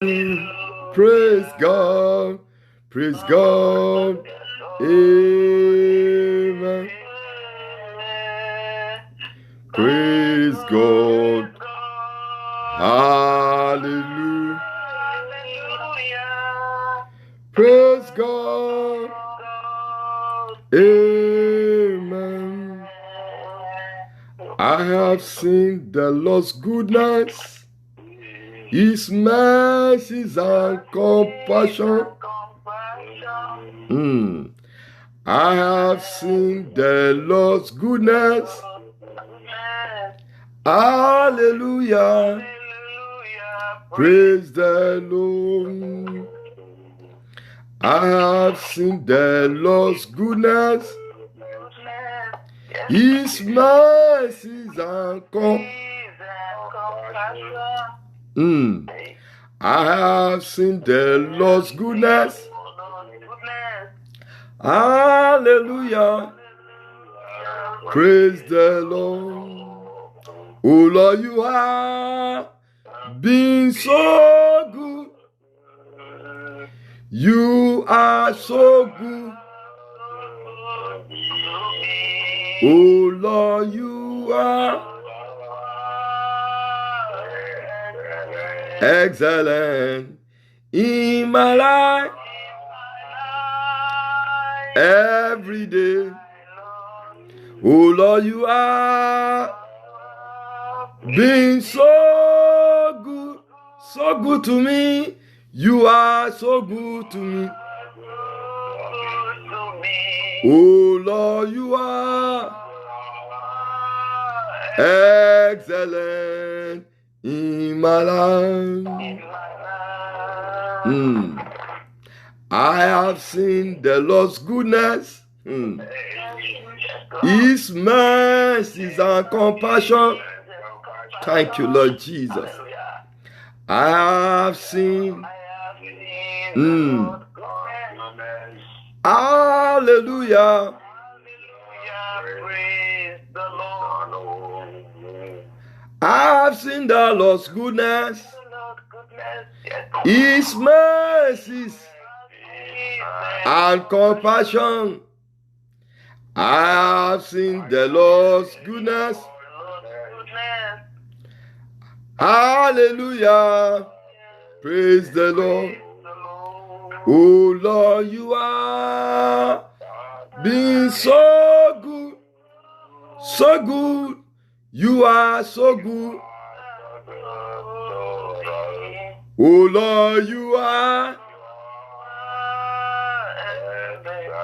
Praise God. Praise God. Amen. Praise God. Hallelujah. Praise God. Amen. I have seen the Lord's goodness, His mercies and compassion. I have seen the Lord's goodness. Hallelujah. Praise the Lord. I have seen the Lord's goodness, His mercies and compassion. I have seen the Lord's goodness. Hallelujah. Praise the Lord. Oh Lord, you have been so good. You are so good. Oh Lord, you are excellent in my life every day. Oh Lord, you are being so good to me. You are so good to me. Oh Lord, you are excellent in my life. I have seen the Lord's goodness, His mercies and compassion. Thank you, Lord Jesus. I have seen. Hallelujah. I have seen the Lord's goodness, His mercies and compassion. I have seen the Lord's goodness. Hallelujah. Praise the Lord. Oh Lord, you are being so good. So good. You are so good. Oh Lord, you are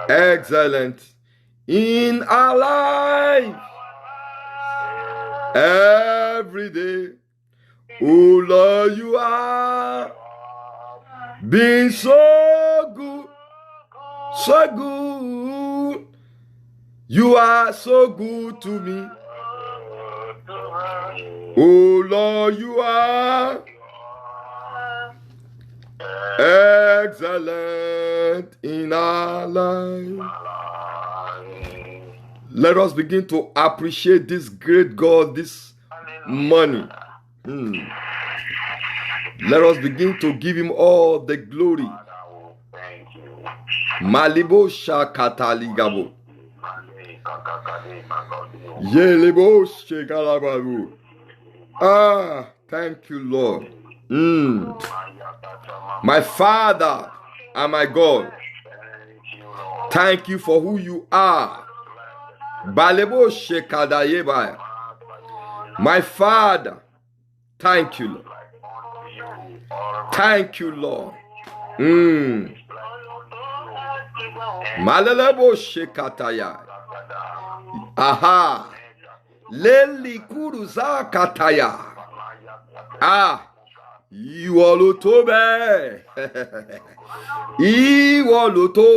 excellent in our life every day. Oh Lord, you are being so good, so good. You are so good to me. Oh Lord, you are excellent in our life. Let us begin to appreciate this great God this morning. Let us begin to give Him all the glory. Malibo shakataligabo. Yelebo shekalababu. Thank you, Lord. My Father and my God, thank you for who you are. Balebo shekadayeba. My Father, thank you, Lord. Thank you, Lord. Malelebo shekataya. Aha. Leli kuruza kataya. Ìwọ ló tó bẹ́ẹ̀. Ìwọ ló tó.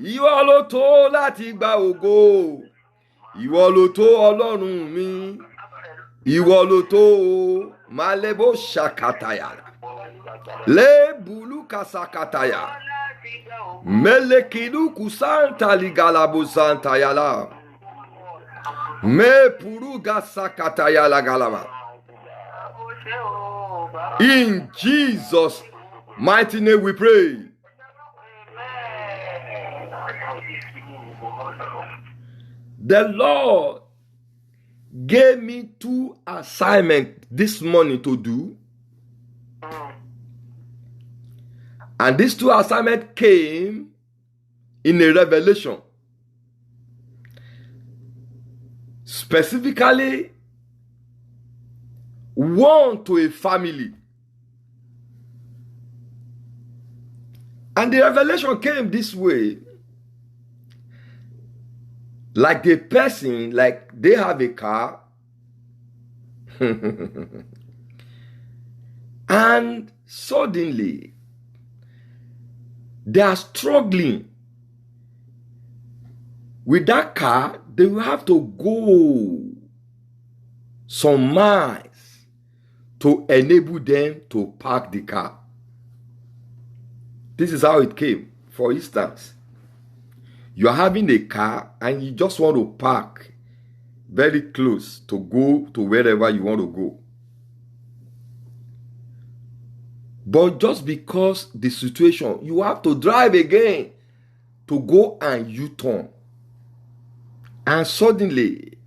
Ìwọ ló tó láti gba ògo. Ìwọ ló tó Ọlọ́run mi. Ìwọ ló tó Malebo shakataya. Le bulu kasakataya. Melekidu kusanta ligalabo santa yala. Me puru gasakataya la galama. In Jesus' mighty name we pray. The Lord gave me 2 assignments this morning to do. And these 2 assignments came in a revelation. Specifically, one to a family. And the revelation came this way. Like the person, like they have a car. And suddenly, they are struggling with that car. They will have to go some miles to enable them to park the car. This is how it came. For instance, you are having a car and you just want to park very close to go to wherever you want to go. But just because the situation, you have to drive again to go and U-turn. And suddenly,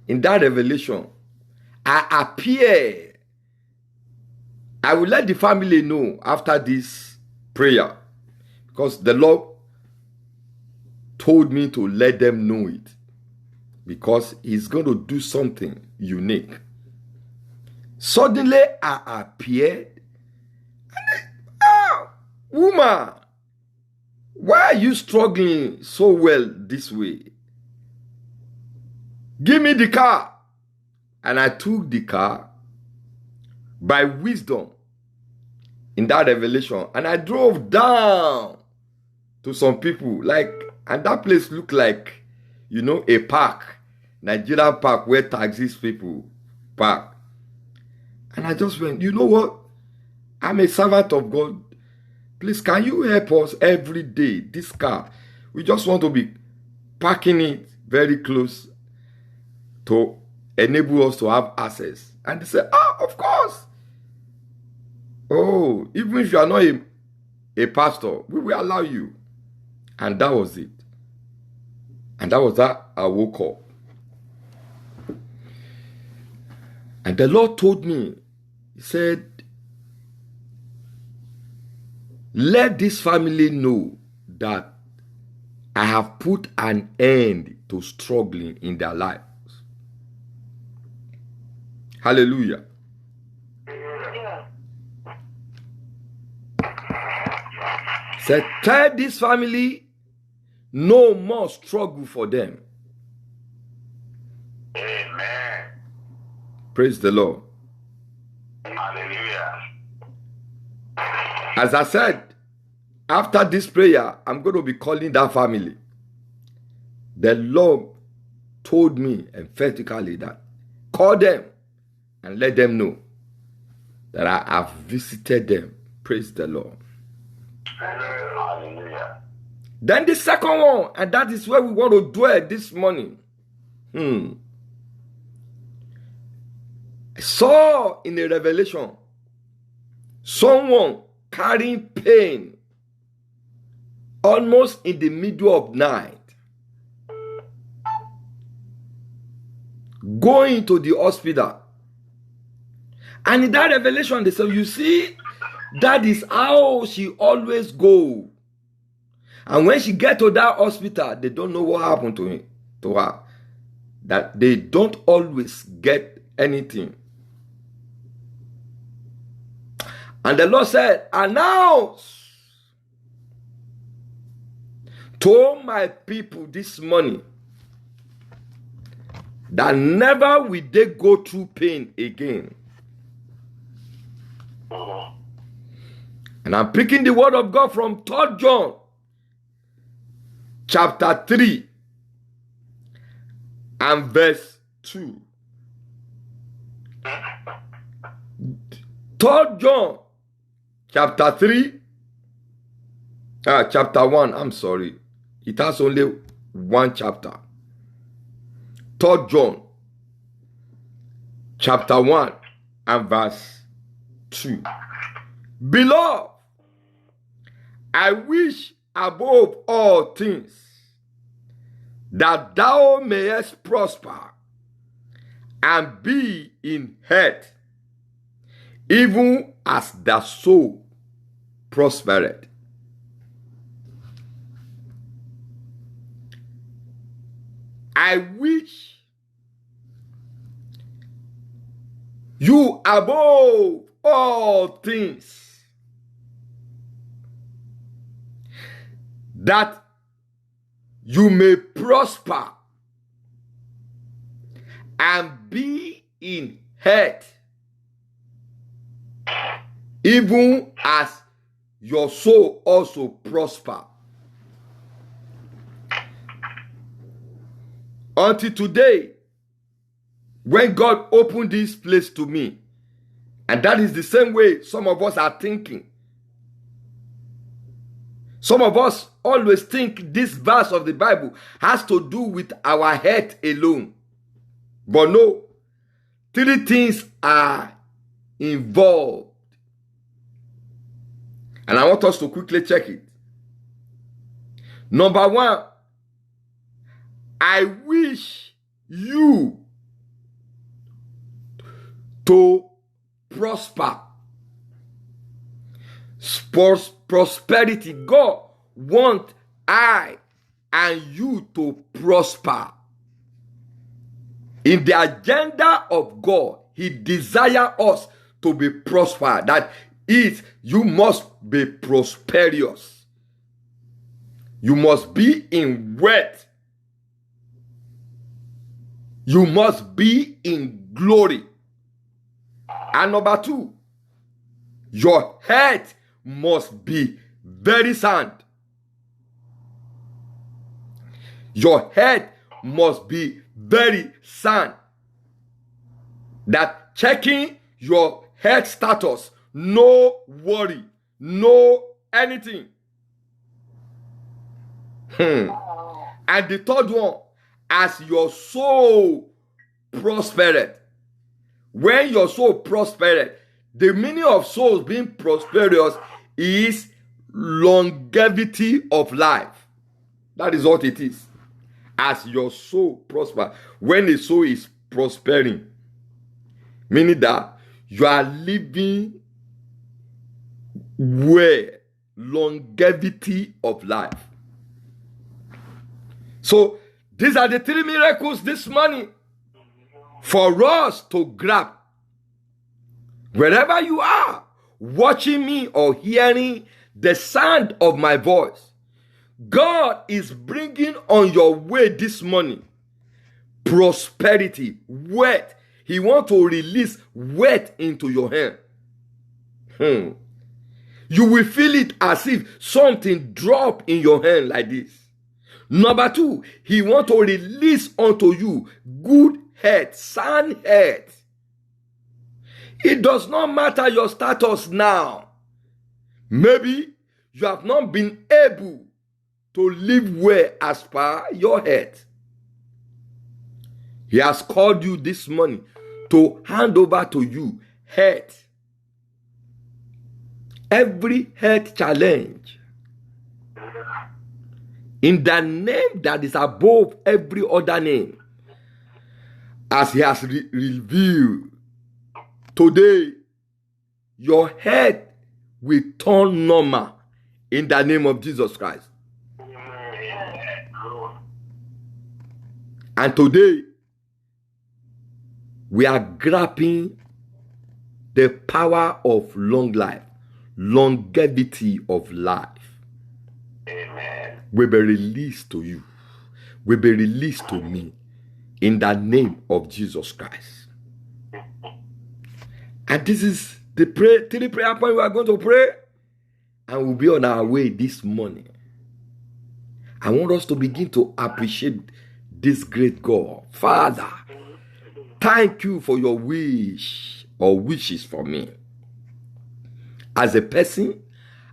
in that revelation, I appear. I will let the family know after this prayer, because the Lord told me to let them know it, because He's going to do something unique. Suddenly, I appeared. Woman, why are you struggling so well this way? Give me the car. And I took the car by wisdom in that revelation. And I drove down to some people. And that place looked like, a park. Nigerian park where taxis people park. And I just went, you know what? I'm a servant of God. Please, can you help us every day? This car, we just want to be parking it very close to enable us to have access. And they said, of course. Oh, even if you are not a pastor, we will allow you. And that was it. And that was that I woke up. And the Lord told me, He said, let this family know that I have put an end to struggling in their lives. Hallelujah. Said, tell this family no more struggle for them. Amen. Praise the Lord. Hallelujah. As I said, after this prayer, I'm going to be calling that family. The Lord told me emphatically that call them and let them know that I have visited them. Praise the Lord. Hallelujah. Then the second one, and that is where we want to dwell this morning. I saw in a revelation someone carrying pain almost in the middle of night, going to the hospital. And in that revelation, they said, you see, that is how she always go. And when she get to that hospital, they don't know what happened to her. That they don't always get anything. And the Lord said, announce to my people this morning that never will they go through pain again. And I'm picking the word of God from 3 John chapter 3 and verse 2. 3 John chapter 3, chapter 1, I'm sorry. It has only 1 chapter. 3 John chapter 1 and verse 2. Beloved, I wish above all things that thou mayest prosper and be in health, even as thy soul prospered. I wish you above all things that you may prosper and be in health, even as your soul also prosper. Until today, when God opened this place to me, and that is the same way some of us are thinking. Some of us always think this verse of the Bible has to do with our head alone. But no, 3 things are involved. And I want us to quickly check it. Number 1, I wish you to prosper. Prosperity. God wants I and you to prosper. In the agenda of God, He desires us to be prosper. That is, you must be prosperous. You must be in wealth. You must be in glory. And number 2, your head must be very sound. Your head must be very sound. That checking your health status, no worry, no anything. And the 3rd one, as your soul prospered. When your soul prospered, the meaning of souls being prosperous is longevity of life. That is what it is. As your soul prosper, when the soul is prospering, meaning that you are living well, longevity of life. So these are the 3 miracles this morning for us to grab. Wherever you are, watching me or hearing the sound of my voice, God is bringing on your way this morning prosperity, wealth. He wants to release wealth into your hand. You will feel it as if something drop in your hand like this. Number 2, He wants to release unto you good health, sound health. It does not matter your status now. Maybe you have not been able to live well as per your health. He has called you this morning to hand over to you health. Every health challenge, in the name that is above every other name, as He has revealed, today your head will turn normal in the name of Jesus Christ. And today we are grabbing the power of long life, longevity of life. Amen. Will be released to you, will be released to me in the name of Jesus Christ. And this is the 3 prayer points we are going to pray, and we'll be on our way this morning. I want us to begin to appreciate this great God. Father, thank you for your wish or wishes for me. As a person,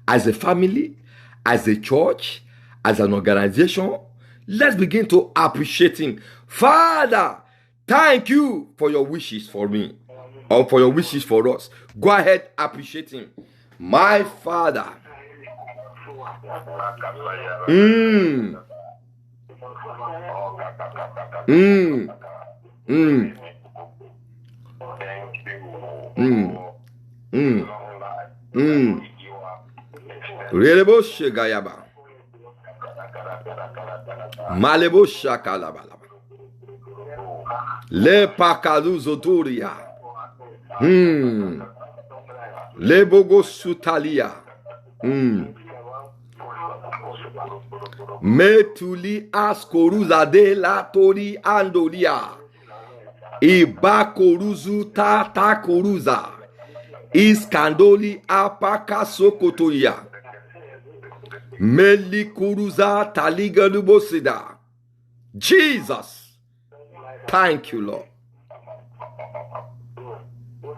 as a family, as a church, as an organization, let's begin to appreciate Him. Father, thank you for your wishes for me. or for your wishes for us. Go ahead, appreciate him. My Father. Mm. Mm. Mm. Mm. Mm. Mm. Relebo shegayaba. Malebo shakalabalaba. Le pakalu zoturia. Le bogo sutalia. Metuli askoruza de la tori andolia. Iba koruzu ta koruza. Iskandoli apaka sokotoria. Meli koruza taliga lubosida. Jesus. Thank you, Lord.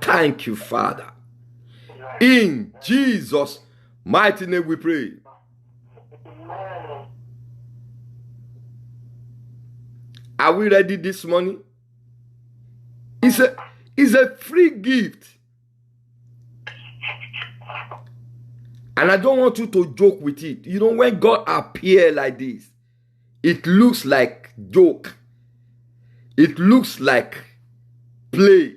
Thank you, Father. In Jesus' mighty name we pray. Are we ready this morning? It's a free gift. And I don't want you to joke with it. You know, when God appears like this, it looks like joke. It looks like play.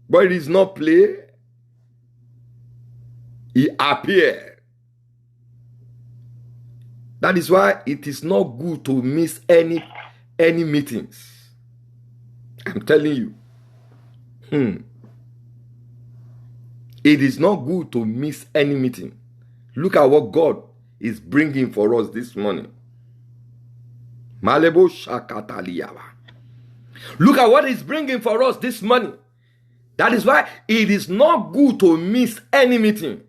But it is not play. He appeared. That is why it is not good to miss any meetings. I'm telling you. It is not good to miss any meeting. Look at what God is bringing for us this morning. Malebo shakataliyaba. Look at what he's bringing for us this morning. That is why it is not good to miss any meeting.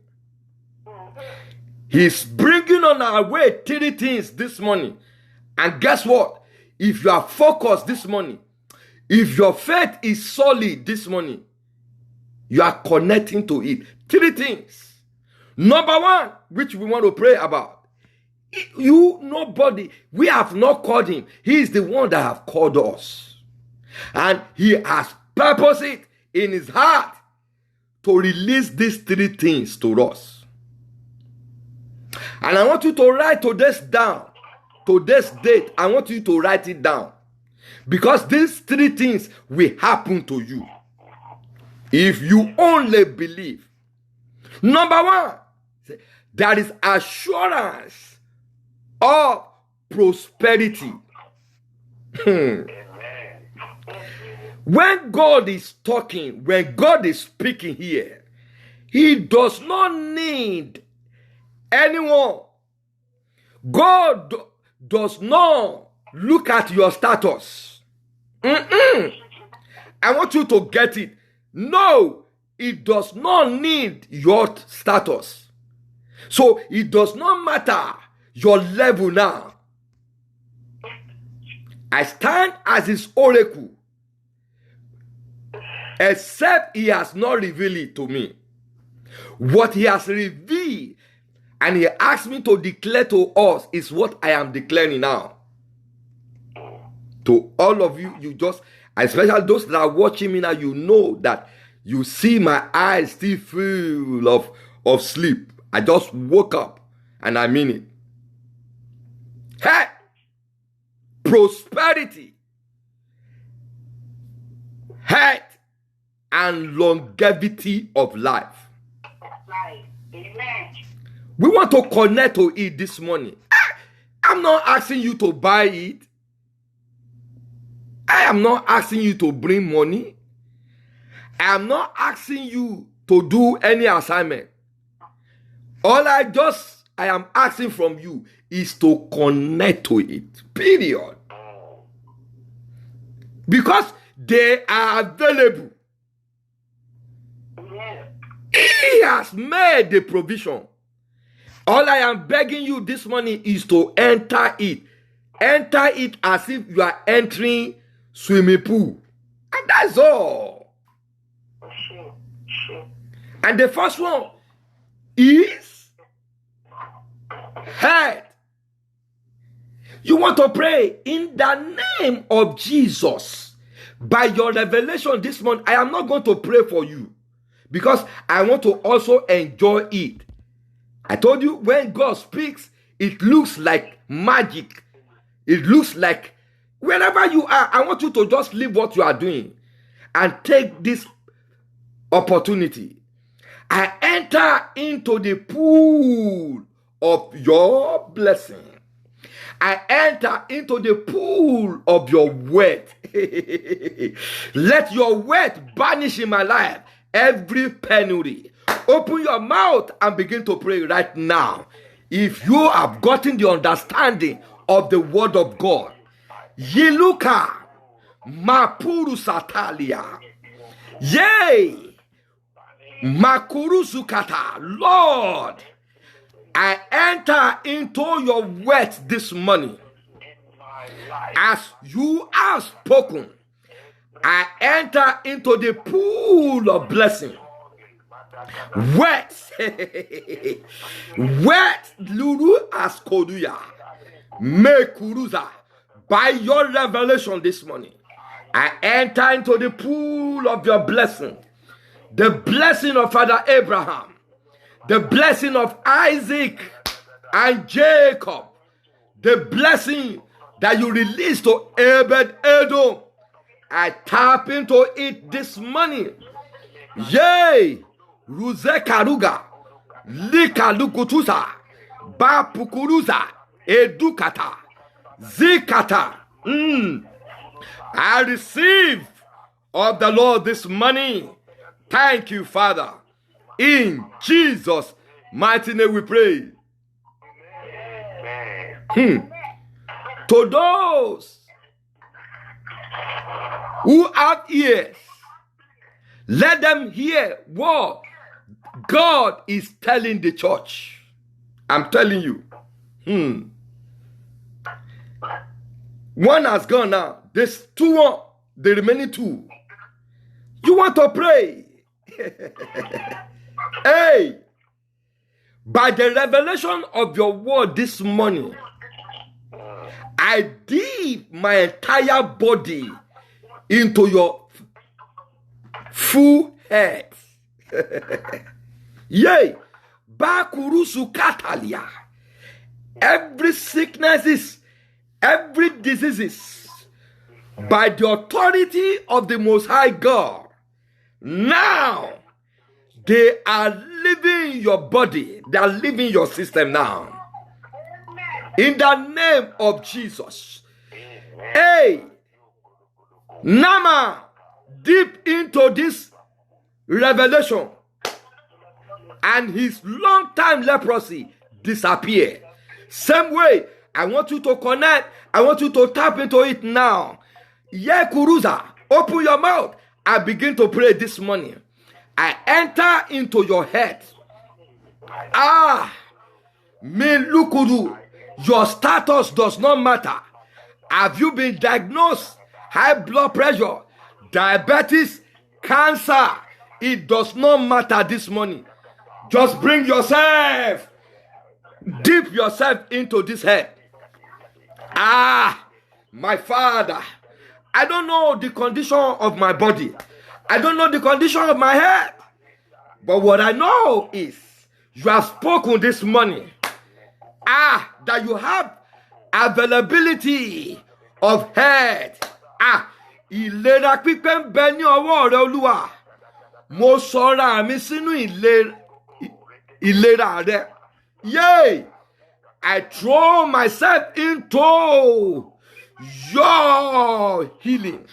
He's bringing on our way 3 things this morning. And guess what? If you are focused this morning, if your faith is solid this morning, you are connecting to it. 3 things. Number 1, which we want to pray about. Nobody, we have not called him. He is the one that have called us. And he has purposed it in his heart to release these 3 things to us. And I want you to write today's down. Today's date, I want you to write it down. Because these 3 things will happen to you. If you only believe. Number 1, there is assurance of prosperity. When God is talking, when God is speaking here, he does not need anyone. God does not look at your status. I want you to get it. No, it does not need your status. So it does not matter your level now. I stand as his oracle, except he has not revealed it to me. What he has revealed and he asked me to declare to us is what I am declaring now. To all of you, especially those that are watching me now, you know that you see my eyes still full of sleep. I just woke up and I mean it. Hey! Prosperity, health, and longevity of life. Amen. We want to connect to it this morning. I'm not asking you to buy it. I am not asking you to bring money. I am not asking you to do any assignment. All I am asking from you is to connect to it. Period. Because they are available. He has made the provision. All I am begging you this morning is to enter it. Enter it as if you are entering swimming pool. And that's all. And the first one is head. You want to pray in the name of Jesus. By your revelation this month, I am not going to pray for you because I want to also enjoy it. I told you, when God speaks, it looks like magic. It looks like wherever you are, I want you to just leave what you are doing and take this opportunity. I enter into the pool of your blessing. I enter into the pool of your wealth. Let your wealth banish in my life every penury. Open your mouth and begin to pray right now. If you have gotten the understanding of the word of God, Yiluka Mapuru Satalia. Yea, Makuru Sukata. Lord, I enter into your wealth this morning. As you have spoken, I enter into the pool of blessing. Wealth, wealth, Lulu Askoduya, Mekuruza. By your revelation this morning, I enter into the pool of your blessing. The blessing of Father Abraham, the blessing of Isaac and Jacob, the blessing that you released to Obed Edom. I tap into it this morning. Yay! Ruzekaruga, Likalukutusa, Bapukuruza, Edukata, Zikata. I receive of the Lord this morning. Thank you, Father. In Jesus' mighty name we pray. To those who have ears, let them hear what God is telling the church. I'm telling you. One has gone now. There's two more. The remaining two. You want to pray? Hey, by the revelation of your word this morning, I dip my entire body into your full head. Yea, Bakurusu Katalia. Every sicknesses, every diseases, by the authority of the Most High God, now they are leaving your body. They are leaving your system now. In the name of Jesus. Hey, Nama, deep into this revelation, and his long time leprosy disappear. Same way, I want you to connect. I want you to tap into it now. Yeah, Kuruza, open your mouth and begin to pray this morning. I enter into your head. Lukuru, your status does not matter. Have you been diagnosed? High blood pressure, diabetes, cancer. It does not matter this morning. Just bring yourself. Dip yourself into this head. My Father, I don't know the condition of my body. I don't know the condition of my head. But what I know is you have spoken this morning. That you have availability of head. Ìlera pípé ń bẹ ní ọwọ́ rẹ Olúwa. Mo sọra mi sínú ìlera rẹ. Yay! I throw myself into your healing.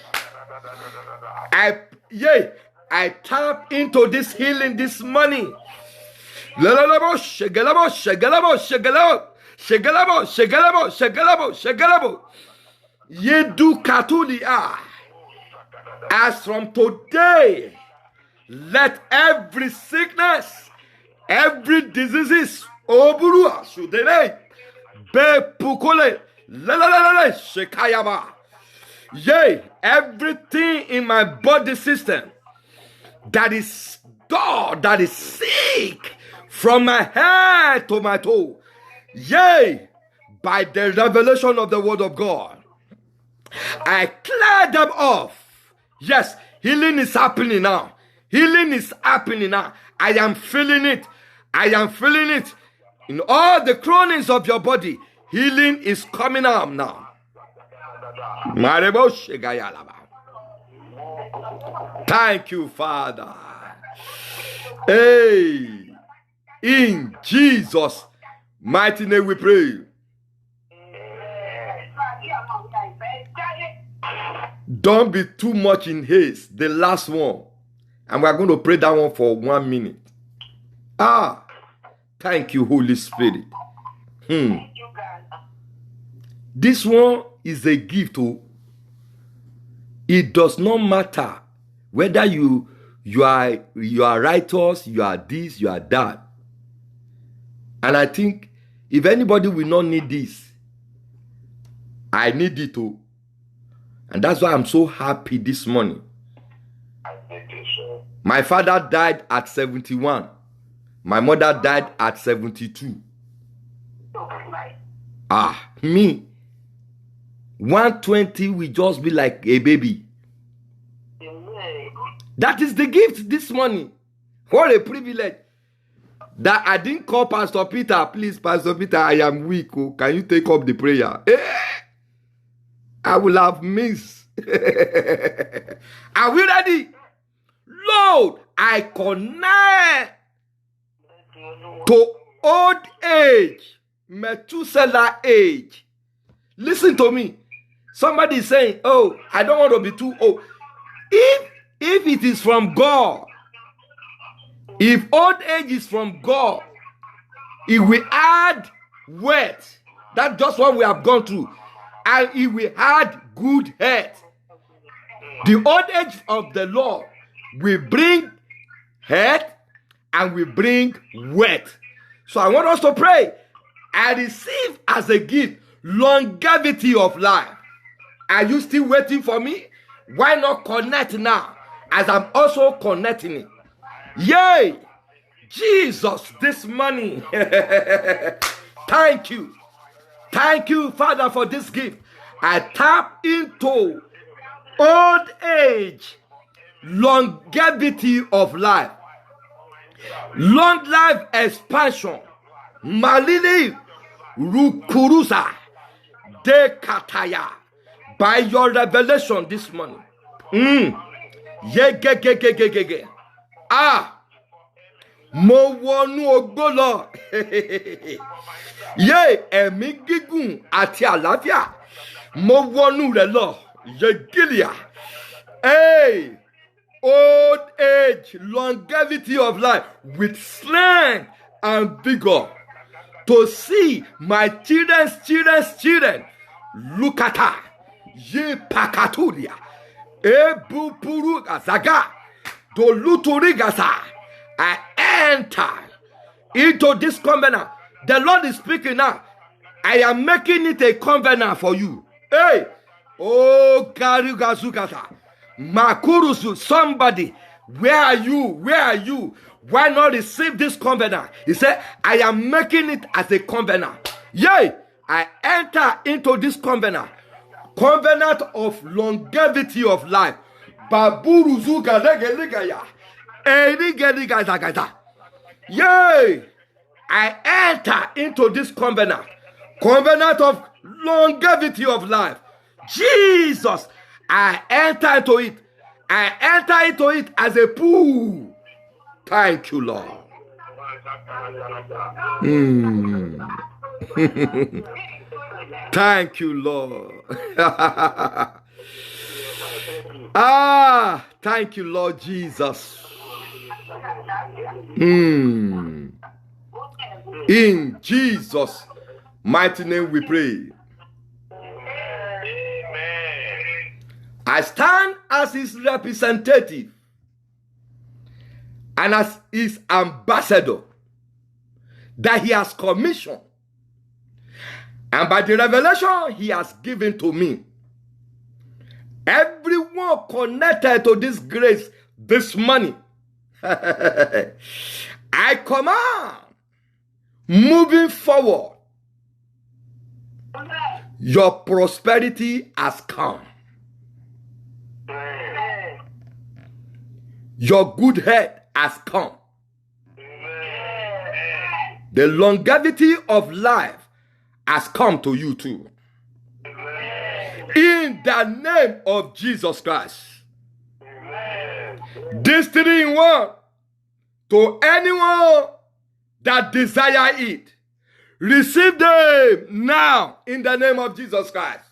I tap into this healing this morning. Yedu katulia. As from today, let every sickness, every disease, oburua sudere, be pukole, shekayaba. Yea, everything in my body system that is dull, that is sick, from my head to my toe, yea, by the revelation of the word of God, I clear them off Yes, healing is happening now. Healing is happening now. I am feeling it. I am feeling it. In all the cronings of your body, healing is coming out now. Thank you, Father. Hey, in Jesus' mighty name we pray. Don't be too much in haste. The last one. And we're going to pray that one for 1 minute. Thank you, Holy Spirit. This one is a gift. It does not matter whether you are righteous, you are this, you are that. And I think if anybody will not need this, I need it too. And that's why I'm so happy this morning. My father died at 71. My mother died at 72. Me. 120 will just be like a baby. That is the gift this morning. What a privilege. That I didn't call Pastor Peter. Please, Pastor Peter, I am weak. Can you take up the prayer? I will have missed. Are we ready? Lord, I connect to old age, Methuselah age. Listen to me. Somebody is saying, oh, I don't want to be too old. If it is from God, if old age is from God, if we add wealth, that's just what we have gone through, and if we add good health, the old age of the Lord will bring health and will bring wealth. So I want us to pray. I receive as a gift longevity of life. Are you still waiting for me? Why not connect now as I'm also connecting it? Yay! Jesus, this money. Thank you. Thank you, Father, for this gift. I tap into old age, longevity of life, long life expansion. Malili Rukurusa de Kataya. By your revelation this morning. Mo wọnú ogbó lọ. Ẹ̀mí gígùn àti àlàáfíà. Mo wọnú rẹ̀ lọ. Gilia. Old age, longevity of life with strength and vigor. To see my children's children. Look at her. Ye pakatulia. Ebu puru gazaga. Doluturigasa. I enter into this covenant. The Lord is speaking now. I am making it a covenant for you. Hey. Oh, Garugazugata. Makurusu. Somebody. Where are you? Where are you? Why not receive this covenant? He said, I am making it as a covenant. Yay! I enter into this covenant. Covenant of longevity of life. Baburuzuga legeligaya. Yay! I enter into this covenant. Covenant of longevity of life. Jesus! I enter into it. I enter into it as a pool. Thank you, Lord. Thank you, Lord. Thank you, Lord Jesus. In Jesus' mighty name we pray. I stand as his representative and as his ambassador that he has commissioned, and by the revelation he has given to me. Everyone connected to this grace this morning, I command, moving forward, your prosperity has come. Your good health has come. The longevity of life has come to you too. In the name of Jesus Christ. This 3 in 1 to anyone that desire it. Receive them now in the name of Jesus Christ.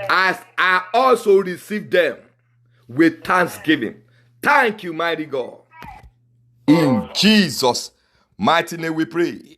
As I also receive them with thanksgiving. Thank you, mighty God. In Jesus' mighty name we pray.